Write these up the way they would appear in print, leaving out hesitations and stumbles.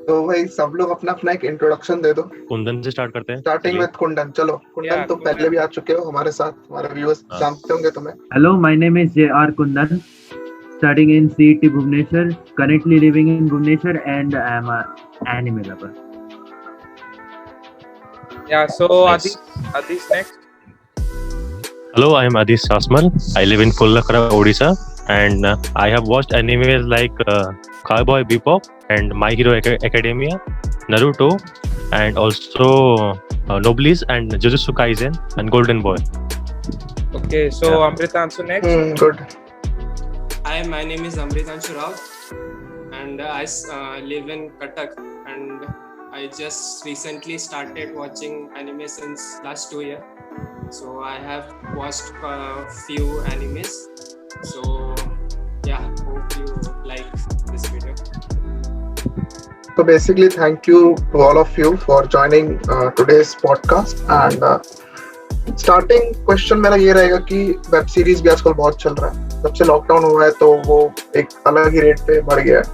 तो भाई सब लोग अपना अपना एक इंट्रोडक्शन दे दो, कुंदन से स्टार्ट करते हैं। स्टार्टिंग चलिए। विद कुंदन। चलो कुंदन, तुम पहले भी आ चुके हो हमारे साथ, हमारे व्यूअर्स हाँ। जानते होंगे तुम्हें। Hello, my name is J.R. Kundan, studying in CET Bhubaneswar, currently living in Bhubaneswar, and I am an anime lover. Yeah, so Nice. Adish next. Hello, I am Adish Sasmal. I live in Kullakara, Odisha, and I have watched animes like Cowboy Bebop and My Hero Academia, Naruto, and also Noblies and Jujutsu Kaisen and Golden Boy. Okay, so Yeah. Amritanshu next. Good. Hi, my name is Amritanshu Rao, and I live in Cuttack, and I just recently started watching anime since last 2 years. So I have watched a few animes. So yeah, hope you like this video. So basically, thank you to all of you for joining today's podcast. And starting question मेरा ये रहेगा कि web series भी आजकल बहुत चल रहा है। जब से लॉकडाउन हुआ है तो वो एक अलग ही रेट पे बढ़ गया है।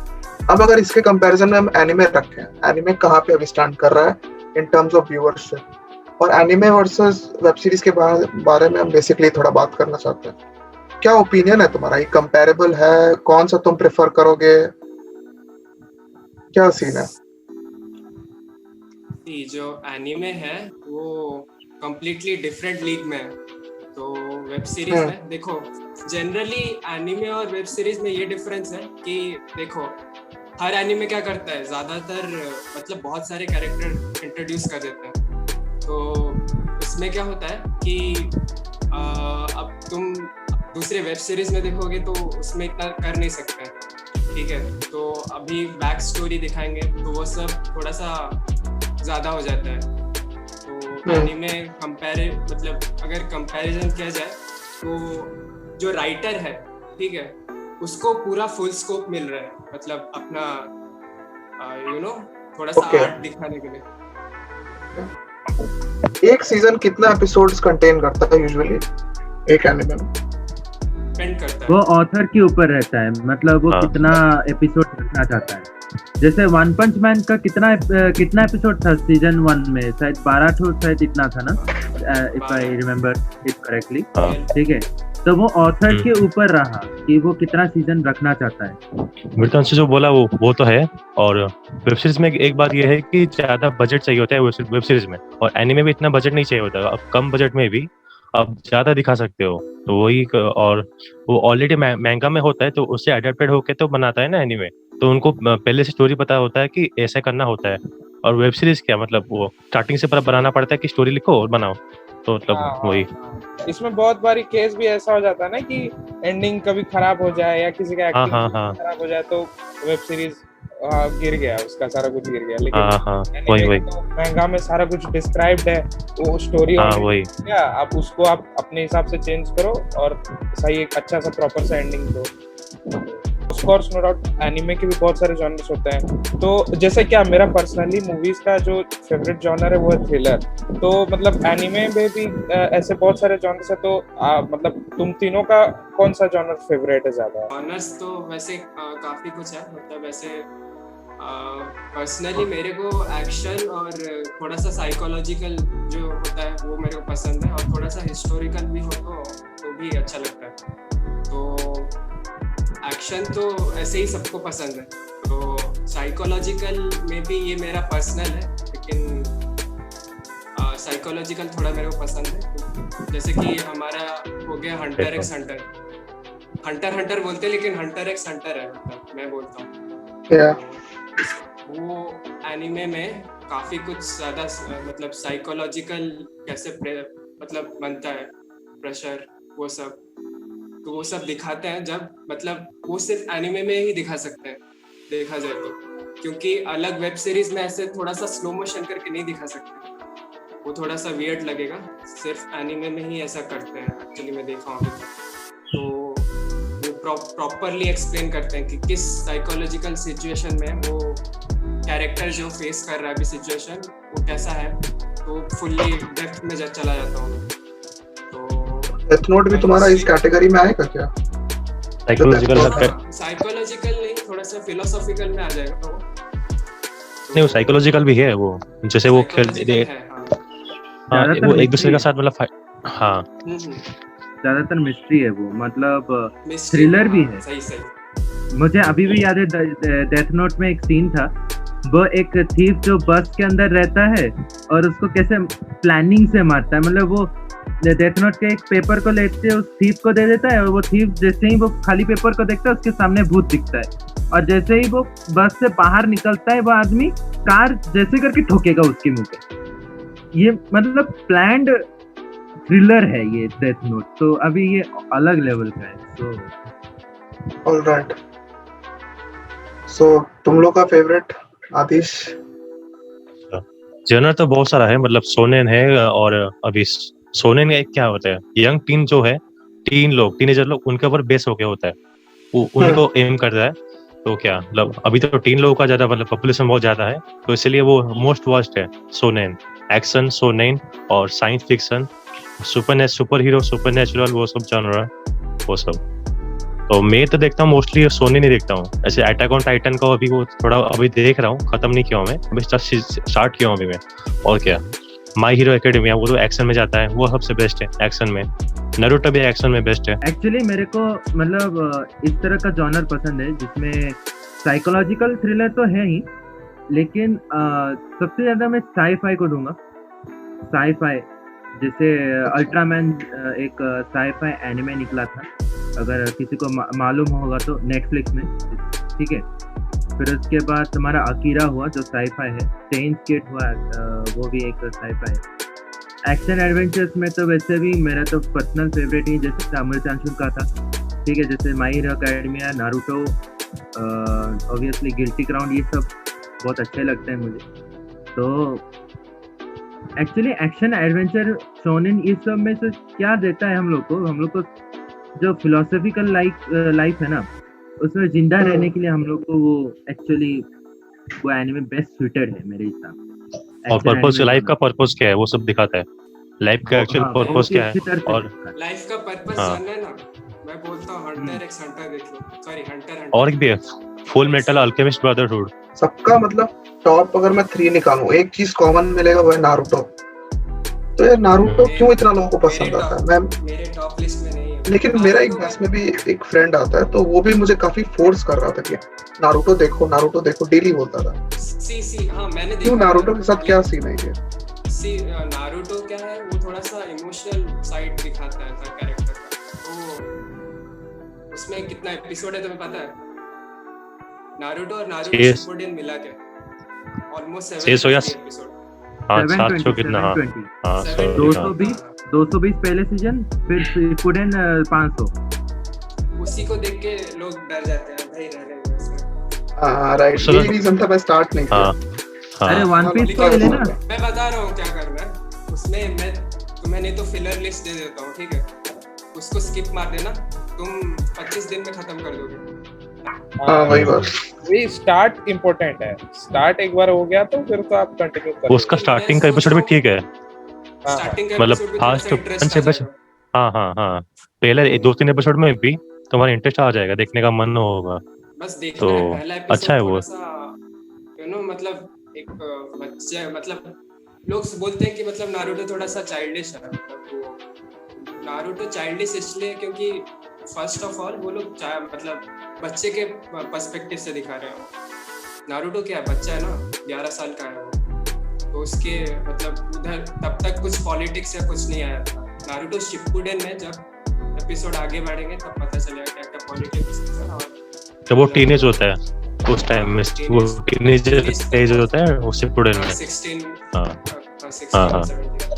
अब अगर इसके कंपैरिजन में हम एनिमे रखें, एनिमे कहाँ पे अभी स्टैंड कर रहा है इन टर्म्स ऑफ व्यूअरशिप, और एनिमे वर्सेस वेब सीरीज के बारे में हम बेसिकली थोड़ा बात करना चाहते हैं। क्या ओपिनियन है तुम्हारा, ये कंपैरेबल है? कौन सा तुम प्रेफर करोगे? क्या सीन है? जो एनिमे है वो completely डिफरेंट लीग में है। तो वेब सीरीज में देखो, जनरली एनिमे और वेब सीरीज में ये डिफरेंस है कि देखो हर एनिमे क्या करता है, ज़्यादातर मतलब बहुत सारे कैरेक्टर इंट्रोड्यूस कर देते हैं। तो उसमें क्या होता है कि अब तुम दूसरे वेब सीरीज में देखोगे तो उसमें इतना कर नहीं सकते, ठीक है। तो अभी बैक स्टोरी दिखाएंगे तो वो सब थोड़ा सा ज़्यादा हो जाता है। तो एनिमे मतलब अगर कंपैरिजन किया जाए तो जो राइटर है, ठीक है, उसको पूरा फुल स्कोप मिल रहा है, मतलब अपना थोड़ा सा आर्ट दिखाने के लिए। एक सीजन कितना एपिसोड्स कंटेन करता है यूजुअली एक एनिमे में? डिपेंड करता है, वो ऑथर के ऊपर रहता है, मतलब वो कितना एपिसोड रखना चाहता है। जैसे वन पंच मैन का कितना एपिसोड था सीजन 1 में? शायद 12 ठो शायद इतना था ना, if I remember it correctly, ठीक है। तो वो ऑथर के ऊपर रहा कि वो कितना सीजन रखना चाहता है। मृतांशु जो बोला वो तो है। और वेब सीरीज में एक बात ये है कि ज्यादा बजट चाहिए होता है वेब सीरीज में, और एनिमे में इतना बजट नहीं चाहिए होता। अब कम बजट में भी अब ज्यादा दिखा सकते हो, तो वही। और वो ऑलरेडी मैंगा में होता है तो उससे अडेप्टेड होके तो बनाता है ना एनिमे, तो उनको पहले से स्टोरी पता होता है कि ऐसा करना होता है। और वेब सीरीज क्या, मतलब वो स्टार्टिंग से बनाना पड़ता है कि स्टोरी लिखो और बनाओ, तो मतलब वही। इसमें बहुत बारी केस भी ऐसा हो जाता है ना कि एंडिंग कभी खराब हो जाए या किसी का एक्टिंग खराब हो जाए तो वेब सीरीज गिर गया, उसका सारा कुछ गिर गया। लेकिन वही महंगा में सारा कुछ डिस्क्राइब्ड है, वो स्टोरी वही क्या, आप उसको आप अपने हिसाब से चेंज करो और सही एक अच्छा सा प्रॉपर सा एंडिंग दो। Of course no doubt anime के भी बहुत सारे जॉनर्स होते हैं। तो जैसे क्या मेरा पर्सनली मूवीज का जो फेवरेट जॉनर है वो है थ्रिलर। तो मतलब एनिमे में भी ऐसे बहुत सारे जॉनर्स है। तो मतलब तुम तीनों का कौन सा जॉनर फेवरेट है ज्यादा? जॉनर्स तो वैसे काफी कुछ है, मतलब वैसे पर्सनली मेरे को एक्शन और थोड़ा सा साइकोलॉजिकल जो होता है वो मेरे को पसंद है, और थोड़ा सा हिस्टोरिकल भी हो तो भी अच्छा लगता है। तो एक्शन तो ऐसे ही सबको पसंद है, तो साइकोलॉजिकल में भी ये मेरा पर्सनल है, लेकिन साइकोलॉजिकल थोड़ा मेरे को पसंद है। जैसे कि हमारा हो गया हंटर एक्स हंटर बोलते हैं लेकिन हंटर एक्स हंटर है, मतलब मैं बोलता हूँ। वो एनिमे में काफी कुछ ज्यादा मतलब साइकोलॉजिकल कैसे मतलब बनता है, प्रेशर, वो सब, तो वो सब दिखाते हैं। जब मतलब वो सिर्फ एनिमे में ही दिखा सकते हैं देखा जाए तो, क्योंकि अलग वेब सीरीज में ऐसे थोड़ा सा स्लो मोशन करके नहीं दिखा सकते, वो थोड़ा सा वियर्ड लगेगा। सिर्फ एनिमे में ही ऐसा करते हैं एक्चुअली, मैं देखा हूँ। तो वो प्रॉपरली एक्सप्लेन करते हैं कि किस साइकोलॉजिकल सिचुएशन में वो कैरेक्टर जो फेस कर रहा है अभी सिचुएशन वो कैसा है, तो फुल्ली डेप्थ में चला जाता हूँ। तो डेथ नोट भी तुम्हारा इस कैटेगरी में आएगा क्या? साइकोलॉजिकल नहीं, थोड़ा सा फिलोसॉफिकल में आ जाएगा वो। नहीं वो साइकोलॉजिकल भी है वो, जैसे वो खेल हाँ वो एक दूसरे के साथ मतलब हाँ ज्यादातर मिस्ट्री है वो, मतलब थ्रिलर भी है। सही मुझे अभी भी याद है डेथ नोट में एक सीन था, वो एक थीफ जो बस के अंदर रहता है और उसको कैसे प्लानिंग से मारता है, मतलब वो डेथ नोट के एक पेपर को लेते उस थीफ को दे देता है और वो थीफ जैसे ही वो खाली पेपर को देखता है उसके सामने भूत दिखता है और जैसे ही वो बस से बाहर निकलता है वो आदमी कार जैसे करके ठोकेगा उसके मुंह पे। ये मतलब प्लान्ड थ्रिलर है ये डेथ नोट, तो अभी ये अलग लेवल का है। सो ऑलराइट, सो तुम लोग का फेवरेट आतिश? जनर तो बहुत सारा है, मतलब सोनेन है और अभी सोनेन में क्या होता है, यंग टीन जो है, टीनेजर लोग उनके ऊपर बेस होके होता है, वो उनको एम करता है। तो क्या मतलब अभी तो टीन लोगों का ज्यादा मतलब पॉपुलेशन बहुत ज्यादा है, तो इसलिए वो मोस्ट वॉच्ड है सोनेन। एक्शन सोनेन और science fiction, super hero super natural वो सब जानवर वो सब। तो मैं तो देखता हूँ मोस्टली सोनी नहीं देखता हूँ, ऐसे अटैक ऑन टाइटन का अभी वो थोड़ा अभी देख रहा हूँ, खत्म नहीं किया हूँ मैं, अभी स्टार्ट किया हूँ अभी मैं। और क्या माई हीरो एकेडमिया वो तो एक्शन में जाता है, वो सबसे बेस्ट है एक्शन में। नारुतो भी एक्शन में बेस्ट है। एक्चुअली मेरे को मतलब इस तरह का जॉनर पसंद है जिसमें साइकोलॉजिकल थ्रिलर तो है ही, लेकिन सबसे ज्यादा मैं साई-फाई को दूंगा। साई-फाई जैसे अल्ट्रामैन एक साई-फाई एनिमे निकला था, अगर किसी को मालूम होगा तो नेटफ्लिक्स में, ठीक है। फिर उसके बाद तुम्हारा अकीरा हुआ जो साई-फाई है, स्टेइन्स गेट हुआ वो भी एक साई-फाई है। एक्शन एडवेंचर्स में तो वैसे भी मेरा तो पर्सनल फेवरेट ही जैसे सामुराई चांचुन का था, ठीक है, जैसे My Hero Academia, Naruto, obviously Guilty Crown, ये सब बहुत अच्छे लगते हैं मुझे। तो एक्चुअली एक्शन एडवेंचर शोनेन इस सब में से क्या देता है हम लोग को जो फिलोसॉफिकल लाइफ है ना, उसमें जिंदा रहने के लिए हम लोग को वो एक्चुअली वो एनिमे बेस्ट सूटेड है मेरे हिसाब से। और पर्पस, लाइफ का पर्पस क्या है वो सब दिखाता है, लाइफ का एक्चुअल पर्पस क्या है। और लाइफ का पर्पस जानना है ना, मैं बोलता हूँ हंटर एक्स हंटर देख लो, सॉरी हंटर और भी है, फुल मेटल अल्केमिस्ट ब्रदरहुड। सबका मतलब टॉप अगर मैं 3 निकालूं, एक चीज कॉमन मिलेगा वो है नारुतो। तो यार नारुतो क्यों इतना लोगों को पसंद आता है? मैं मेरे टॉप लिस्ट में नहीं है, लेकिन मेरा एक क्लास में भी एक फ्रेंड आता है तो वो भी मुझे काफी फोर्स कर रहा था कि नारुतो देखो डेली बोलता था। हाँ मैंने देखा। क्यों नारुतो के साथ क्या सीन है ये? नारुतो क्या है, वो थोड़ा सा इमोशनल साइड दिखाता है हर कैरेक्टर का। तो उसमें कितना एपिसोड है तुम्हें पता है? नारुतो और नारुतो शिपुडेन मिला के ऑलमोस्ट 700 एपिसोड। हाँ 700 कितना, हाँ 220 पहले सीजन, फिर शिपुडेन 500। उसी को देख के लोग डर जाते हैं भाई, रह रहे हैं इसमें। हाँ राइट, यही रीजन था मैं स्टार्ट नहीं किया। अरे वन पीस को ले लेना। मैं बता रहा हूँ क्या करना है उसमें, मैं तुम्हें नहीं तो फिलर लिस्ट दे देता हूँ, ठीक है, उसको स्किप मार देना, तुम 25 दिन में खत्म कर दोगे। हाँ वही बात, वही स्टार्ट इम्पोर्टेंट है। स्टार्ट एक बार हो गया तो फिर तो आप कंटिन्यू करो। उसका स्टार्टिंग का एपिसोड भी ठीक है, मतलब फास्ट से बस। हाँ पहले 2-3 एपिसोड में भी तुम्हारा इंटरेस्ट आ जाएगा, देखने का मन होगा, बस देखना तो है। पहला एपिसोड अच्छा है वो, मतलब एक बच्चे, मतलब लोग बोलते हैं कि मतलब नारुतो थोड़ा सा चाइल्डिश है, मतलब नारुतो चाइल्डिश इसलिए क्योंकि फर्स्ट ऑफ ऑल वो लोग मतलब बच्चे के पर्सपेक्टिव से दिखा रहे हो। नारुतो क्या है, बच्चा है ना, 11 साल का है वो, तो उसके मतलब उधर तब तक कुछ पॉलिटिक्स या कुछ नहीं आया था। नारुतो शिपुडेन में जब एपिसोड आगे बढ़ेंगे तब पता चलेगा क्या क्या पॉलिटिक्स है। और जब वो टीनेज होता है उस टाइम में, वो टीनेजर स्टेज होता है वो शिपुडेन में। 16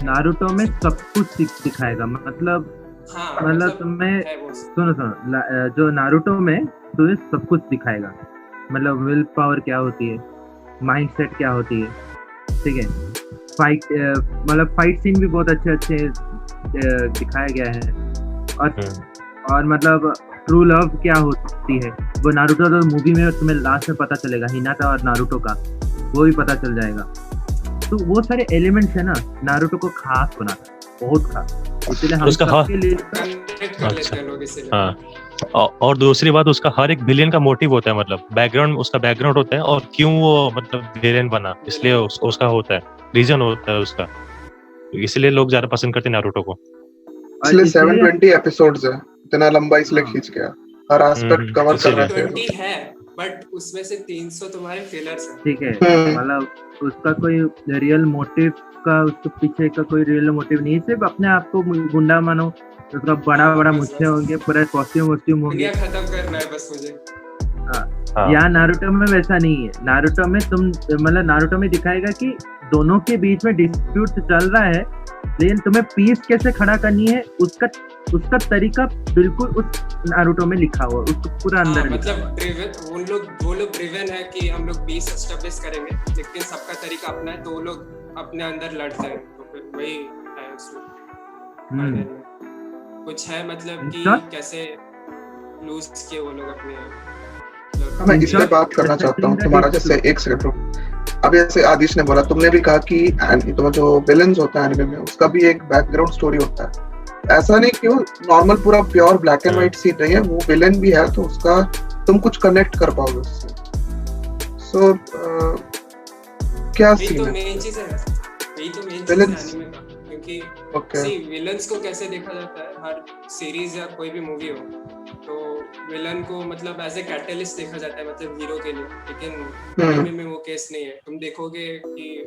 नारुतो में सब कुछ दिखाएगा, मतलब तुम्हें सुनो जो नारुतो में तुम्हें सब कुछ दिखाएगा, मतलब विल पावर क्या होती है, माइंड सेट क्या होती है, ठीक है। फाइट मतलब फाइट सीन भी बहुत अच्छे दिखाया गया है, और मतलब ट्रू लव क्या होती है वो नारुतो तो मूवी में तुम्हें लास्ट में पता चलेगा, हिनाटा और नारुतो का वो भी पता चल जाएगा। तो वो सारे एलिमेंट्स है ना नारुतो को खास बनाता, बहुत खास, इसलिए हम सबके लिए। अच्छा हाँ, और दूसरी बात, उसका हर एक विलेन का मोटिव होता है, मतलब बैकग्राउंड, उसका बैकग्राउंड होता है और क्यों वो मतलब विलेन बना, इसलिए उसका होता है, रीजन होता है उसका, इसलिए लोग ज्यादा पसंद करते हैं नारुतो को। इसलिए 720 एपिसोड्स है, इतना लंबा इसलिए खींच गया, हर एस्पेक्ट कवर कर रहे थे। 20 है बट उसमें से 300 तुम्हारे फिलर्स हैं। ठीक है, मतलब उसका कोई रियल मोटिव का, उसके पीछे का कोई रियल मोटिव नहीं, सिर्फ अपने आप को गुंडा मानो, उसका बड़ा मुच्छे होंगे, पूरा कॉस्ट्यूम होंगे, दुनिया खत्म करना है बस मुझे। यहाँ नारुतो में वैसा नहीं है। नारुतो में तुम मतलब नारुतो में दिखाएगा कि दोनों के बीच में डिस्प्यूट चल रहा है, लेकिन तुम्हें पीस कैसे खड़ा करनी है उसका तरीका बिल्कुल उस नारुतो में लिखा हुआ, उसको पूरा अंदर मतलब वो लोग ड्रिवन है कि हम लोग पीस एस्टैब्लिश करेंगे, लेकिन सबका तरीका अपना है, तो वो लोग अपने अंदर लड़ते हैं, तो फिर वही है उसमें। कुछ है मतलब कि कैसे लूज किए वो लोग अपने। मैं इसलिए बात करना चाहता हूँ तुम्हारा, जैसे एक सेकंड रुक, अभी जैसे आदिश ने बोला, तुमने भी कहा कि तो जो विलेन्स होता है एनिमे में उसका भी एक बैकग्राउंड स्टोरी होता है। ऐसा नहीं कि वो नॉर्मल पूरा pure black and white scene नहीं है, वो विलेन भी है तो उसका तुम कुछ कनेक्ट कर पाओगे उससे। सो क्या सीन है? मेन चीज है, यही तो मेन चीज है एनिमे का, क्योंकि सी विलेन्स को कैसे देखा जाता है, हर सीरीज या कोई भी मूवी हो तो विलन को मतलब एज ए कैटलिस्ट देखा जाता है, मतलब हीरो के लिए, लेकिन एनिमे में वो केस नहीं है। तुम देखोगे कि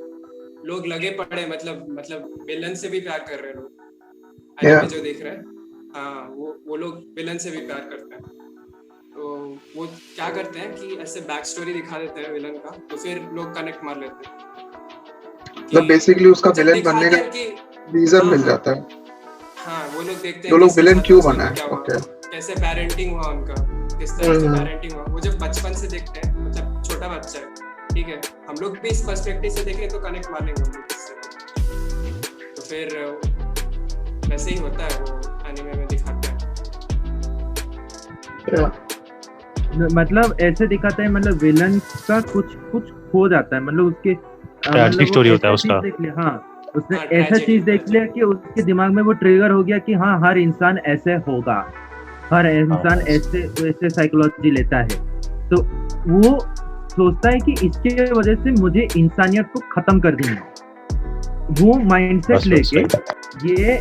लोग लगे पड़े, मतलब विलन से भी प्यार कर रहे हैं लोग, एनिमे जो देख रहे हैं, हाँ वो लोग विलन से भी प्यार करते हैं। तो वो क्या करते हैं कि ऐसे बैक स्टोरी दिखा देते हैं विलन का, तो फिर लोग कनेक्ट मार लेते हैं, मतलब बेसिकली उसका विलन बनने का रीजन मिल जाता है। हाँ, वो लोग देखते हैं जो लोग विलन क्यों बना है, ओके, कैसे पेरेंटिंग हुआ उनका, किस तरह से पेरेंटिंग हुआ, वो जब बचपन से देखते हैं, मतलब छोटा बच्चा है, ठीक है, हम लोग भी इस पर्सपेक्टिव से देखें तो कनेक्ट मार लेंगे हम लोग इससे, तो फिर वैसे ही होता है, वो एनिमे में दिखाता है। मतलब ऐसे दिखाता है, मतलब विलन का कुछ हो जाता है, मतलब उसके ट्रेजिक स्टोरी होता है उसका। हाँ, उसने ऐसा चीज देख लिया कि उसके दिमाग में वो ट्रिगर हो गया कि हाँ, हर इंसान ऐसे होगा, हर इंसान ऐसे साइकोलॉजी लेता है, तो वो सोचता है कि इसके वजह से मुझे इंसानियत को खत्म कर देना है। वो माइंडसेट लेके ये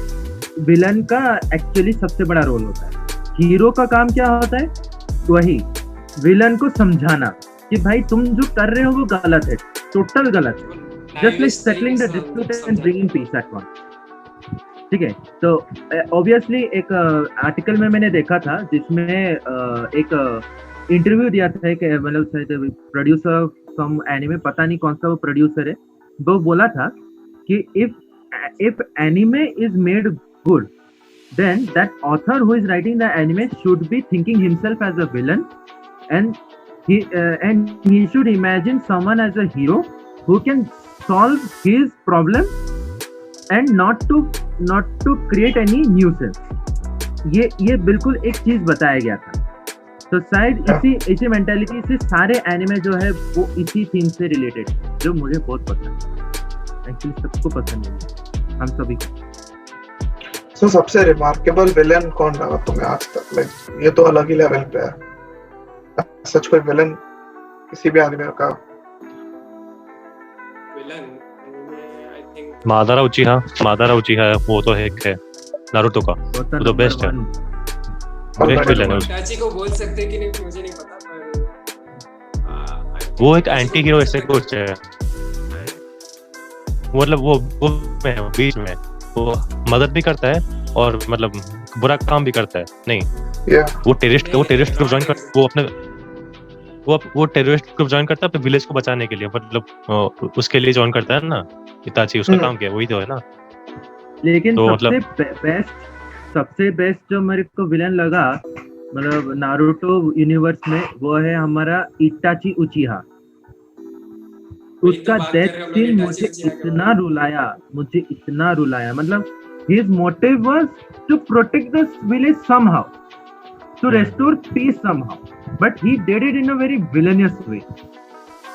विलन का एक्चुअली सबसे बड़ा रोल होता है। हीरो का काम क्या होता है? वही विलन को समझाना कि भाई तुम जो कर रहे हो वो गलत है, टोटल गलत है, just like settling the dispute and bringing peace at once. ठीक है, तो ऑब्वियसली एक आर्टिकल में मैंने देखा था जिसमें एक इंटरव्यू दिया था, एक मतलब प्रोड्यूसर फ्रॉम एनिमे, पता नहीं कौन सा वो प्रोड्यूसर है, वो बोला था कि if anime is made good, then that author who is writing the anime should be thinking himself as a villain, and he should imagine someone as a hero who can solve his problem and not to create any nuisance. ये बिल्कुल एक चीज बताया गया था। तो शायद इसी मेंटालिटी से सारे एनिमे जो है वो इसी थीम से रिलेटेड, जो मुझे बहुत पसंद है, एक्चुअली सबको पसंद है, हम सभी को। तो सबसे रिमार्केबल विलेन कौन लगा तुम्हें आज तक? लाइक ये तो अलग ही लेवल पे है, सच कोई विलेन किसी भी एनिमे का? विलेन आई थिंक मादारा उचिहा वो तो एक है नारुतो का, वो तो बेस्ट है, बेस्ट विलेन है। इताची को बोल सकते हैं कि नहीं मुझे नहीं पता, पर वो एक एंटी हीरो ऐसे कुछ है, मतलब वो में बीच में वो मदद भी करता है और मतलब बुरा काम भी करता है। नहीं, वो टेररिस्ट ग्रुप ज्वाइन कर, वो अपने वो टेररिस्ट ग्रुप ज्वाइन करता है अपने विलेज को बचाने के लिए, मतलब उसके लिए ज्वाइन करता है ना इताची, उसका काम क्या है, वही तो है ना। लेकिन तो सबसे बेस्ट जो मेरे को विलेन लगा मतलब नारुतो यूनिवर्स में, वो है हमारा इताची उचिहा। उसका डेथ सीन मुझे इतना रुलाया, मतलब his motive was to protect the village somehow, to restore peace somehow, but he did it in a very villainous way.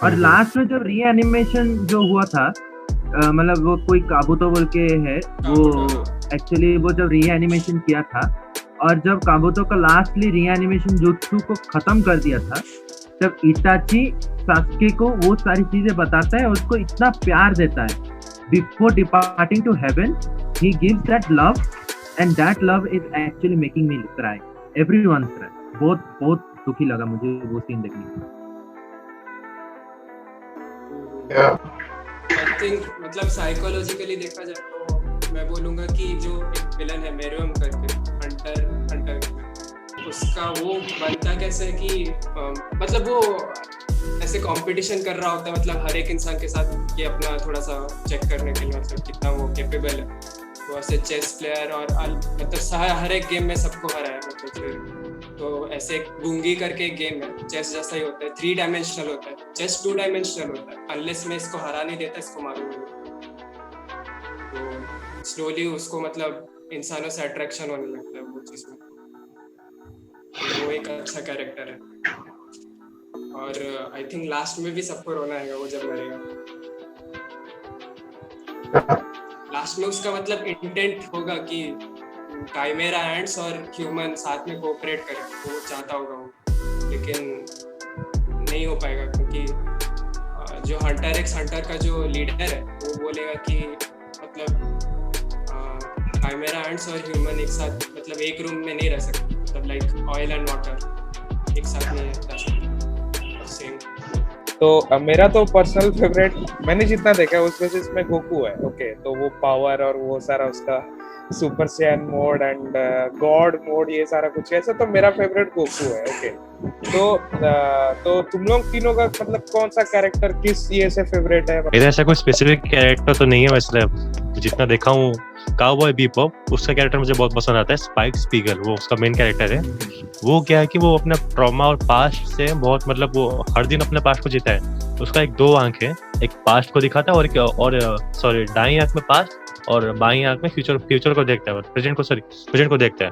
और लास्ट में जब रीएनिमेशन जो हुआ था, मतलब वो कोई काबूतो बोल के है, वो एक्चुअली वो जब रीएनिमेशन किया था और जब काबुतो का लास्टली रीएनिमेशन जुत्सु को खत्म कर दिया था, तब इताची सास्के को वो सारी चीजें बताता है, उसको इतना प्यार देता है. Before departing to heaven, he gives that love, and that love is actually making me cry. Everyone cry. बहुत दुखी लगा मुझे वो सीन देखने में. I think मतलब साइकोलॉजिकली देखा जाए तो मैं बोलूँगा कि जो एक विलन है मेरुयम करके हंटर उसका वो बनता कैसे कि मतलब वो ऐसे कंपटीशन कर रहा होता है, मतलब हर एक इंसान के साथ ये अपना थोड़ा सा चेक करने के लिए, मतलब कितना वो कैपेबल है. तो ऐसे चेस प्लेयर और मतलब हर एक गेम में सबको हराया, मतलब तो ऐसे गुंगी करके एक गेम है, चेस जैसा ही होता है, 3 डायमेंशनल होता है, चेस 2 डायमेंशनल होता है. अनलेस मैं इसको हरा नहीं देता, इसको मारूंगा. तो स्लोली उसको मतलब इंसानों से अट्रैक्शन होने लगता है वो चीज़ में. वो एक अच्छा कैरेक्टर है. और आई थिंक लास्ट में भी सबको रोना आएगा वो जब मरेगा. लास्ट में उसका मतलब इंटेंट होगा कि काइमेरा एंड्स और ह्यूमन साथ में कोऑपरेट करें, तो वो चाहता होगा वो, लेकिन नहीं हो पाएगा क्योंकि जो हंटर एक्स हंटर का जो लीडर है वो बोलेगा कि मतलब काइमेरा एंड्स और ह्यूमन एक साथ मतलब एक रूम में नहीं रह सकते, मतलब लाइक ऑयल एंड वाटर एक साथ नहीं रह सकते. तो मेरा तो पर्सनल फेवरेट मैंने जितना देखा है उसमें से इसमें गोकू है. ओके, तो वो पावर और वो सारा उसका super Saiyan mode and God mode ये सारा कुछ ऐसा, तो मेरा फेवरेट गोकू है. ओके, तो तुम लोग तीनों का मतलब कौन सा कैरेक्टर किस ये से फेवरेट है? मेरा ऐसा कोई स्पेसिफिक कैरेक्टर तो नहीं है, वैसे जितना देखा हूँ काउबॉय बीबॉप उसका कैरेक्टर मुझे बहुत पसंद आता है. स्पाइक स्पीगल वो उसका मेन कैरेक्टर है. वो क्या है कि वो अपना ट्रॉमा और पास्ट से बहुत मतलब वो हर दिन अपने पास्ट को जीता है. उसका एक 2 आंख है, एक पास्ट को दिखाता है और दाईं आंख में पास्ट और बाईं आंख में फ्यूचर को देखता है और प्रेजेंट को देखता है.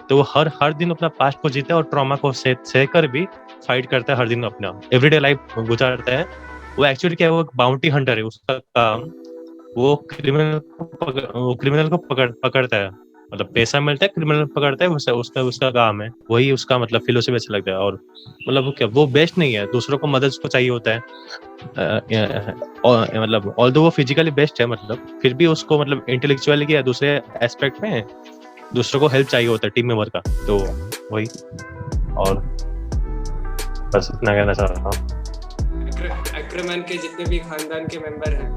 तो वो हर दिन अपना पास्ट को जीता है और ट्रॉमा को सह कर भी फाइट करता है हर दिन, अपना एवरीडे लाइफ गुजारता है. वो एक्चुअली क्या है, वो बाउंटी हंटर है. उसका काम वो क्रिमिनल को पकड़ता है, मतलब पैसा मिलता है, क्रिमिनल पकड़ता है, उसका काम है. वही उसका मतलब फिलोसफी अच्छा लगता है. और मतलब वो क्या वो बेस्ट नहीं है, दूसरों को मदद उसको चाहिए होता है. मतलब ऑल्दो वो फिजिकली बेस्ट है, मतलब फिर भी उसको मतलब इंटेलेक्चुअली या दूसरे एस्पेक्ट में दूसरों को हेल्प चाहिए होता है टीम मेंबर का. तो वही, और बस इतना कहना चाहता हूँ. एक्रमैन के जितने भी खानदान के मेंबर हैं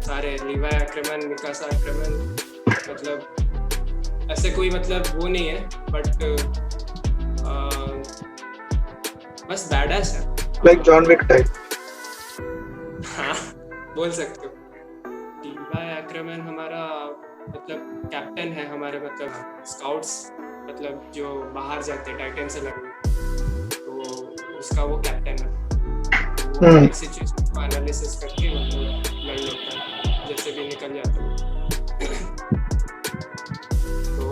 सारे, लीवाई एक्रमैन, मिकासा एक्रमैन, मतलब ऐसे कोई मतलब वो नहीं है, बट बस बैडएस है, लाइक जॉन विक टाइप. हाँ बोल सकते हो. लीवाई एक्रमैन हमारा मतलब कैप्टन है हमारे मतलब स्काउट्स, मतलब जो बाहर जाते हैं टाइटन से लड़ने, तो उसका वो कैप्टन है. वो एक सिचुएशन को एनालिसिस करके मतलब लड़ लेता है, जैसे भी निकल जाता है. तो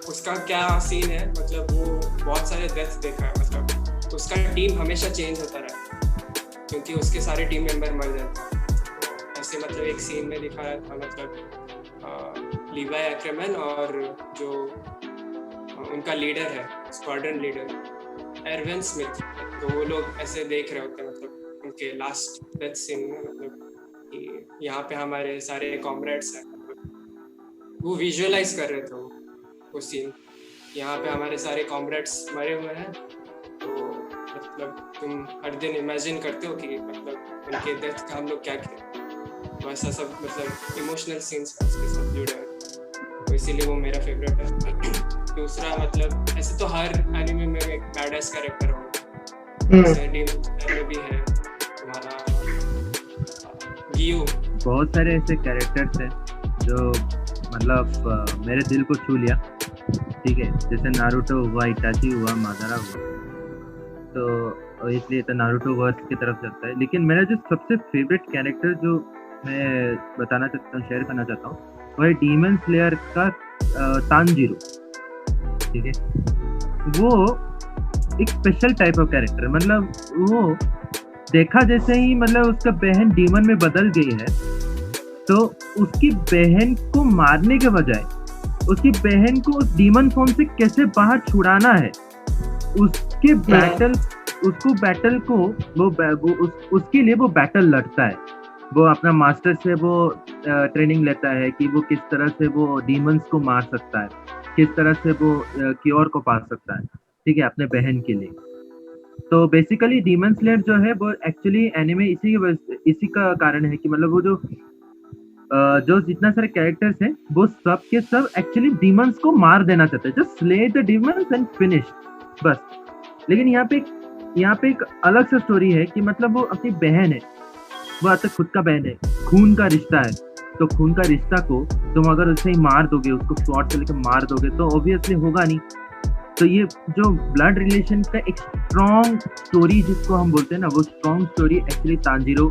उसका क्या सीन है, मतलब वो बहुत सारे डेथ्स देखा है, मतलब उसका टीम हमेशा चेंज होता रहा क्योंकि उसके सारे टीम मेंबर मर जाते हैं. तो ऐसे मतलब एक सीन में दिखाया था, मतलब लीवाई एक्रमैन और जो उनका लीडर है, स्क्वाड्रन लीडर एरविन स्मिथ, तो वो लोग ऐसे देख रहे होते हैं मतलब उनके लास्ट डेथ सीन में, मतलब कि यहाँ पे हमारे सारे कॉमरेड्स हैं, वो विजुअलाइज कर रहे थे वो सीन, यहाँ पे हमारे सारे कॉमरेड्स मरे हुए हैं. तो मतलब तुम हर दिन इमेजिन करते हो कि मतलब उनके डेथ का हम लोग क्या किया. तो ऐसा सब मतलब इमोशनल सीन्स उसके साथ जुड़े हैं, तो इसीलिए वो मेरा फेवरेट है. दूसरा मतलब ऐसे तो हर एनिमे में एक बैडएस कैरेक्टर होगा, जैसे डीमन स्लेयर में भी है तुम्हारा गियो. बहुत सारे ऐसे कैरेक्टर्स हैं जो मतलब मेरे दिल को छू लिया. ठीक है, जैसे नारुतो हुआ, इटाची हुआ, मादारा हुआ, तो इसलिए तो नारुतो वर्स की तरफ चलता है. लेकिन मेरा जो सबसे फेवरेट कैरेक्टर जो मैं बताना चाहता हूँ, शेयर करना चाहता हूँ, वो है डीमन स्लेयर का तानजीरो. ठीक है, वो एक स्पेशल टाइप ऑफ कैरेक्टर, मतलब वो देखा जैसे ही मतलब उसका बहन डीमन में बदल गई है, तो उसकी बहन को मारने के बजाय उसकी बहन को उस डीमन फॉर्म से कैसे बाहर छुड़ाना है, उसके बैटल उसको बैटल को उसके लिए वो बैटल लड़ता है। वो अपना मास्टर से वो ट्रेनिंग लेता है कि वो किस तरह से वो डीमंस को मार सकता है, किस तरह से वो क्योर को पा सकता है, ठीक है, अपने बहन के लिए। तो बेसिकली डीमन स्लेयर जो है वो एक्चुअली एनिमे इसी का कारण है कि मतलब वो जो जितना सारे कैरेक्टर्स हैं वो सब के सब एक्चुअली डीमंस को मार देना चाहते हैं, just slay the demons and finish, बस। लेकिन यहाँ पे एक अलग सा स्टोरी है कि मतलब वो अपनी बहन है, वो आता खुद का बहन है, खून का रिश्ता है। तो खून का रिश्ता को तुम अगर उसे ही मार दोगे, उसको स्वॉर्ड से लेकर मार दोगे तो ऑब्वियसली होगा नहीं। तो ये जो ब्लड रिलेशन का एक स्ट्रॉन्ग स्टोरी जिसको हम बोलते हैं ना, वो स्ट्रॉन्ग स्टोरी एक्चुअली तांजीरो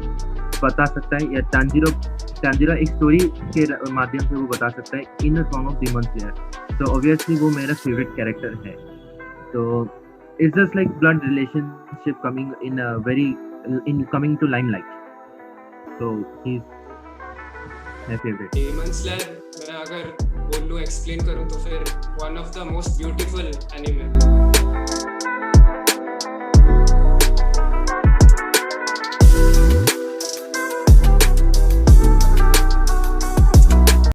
बता सकता है, या तांजीरो एक स्टोरी के माध्यम से वो बता सकता है in the form of demon slayer. तो ऑब्वियसली वो मेरा फेवरेट कैरेक्टर है। तो it's just like blood relationship coming to limelight. So he's my favorite. Demon Slayer मैं अगर बोलूँ एक्सप्लेन करूँ तो फिर one of the most beautiful anime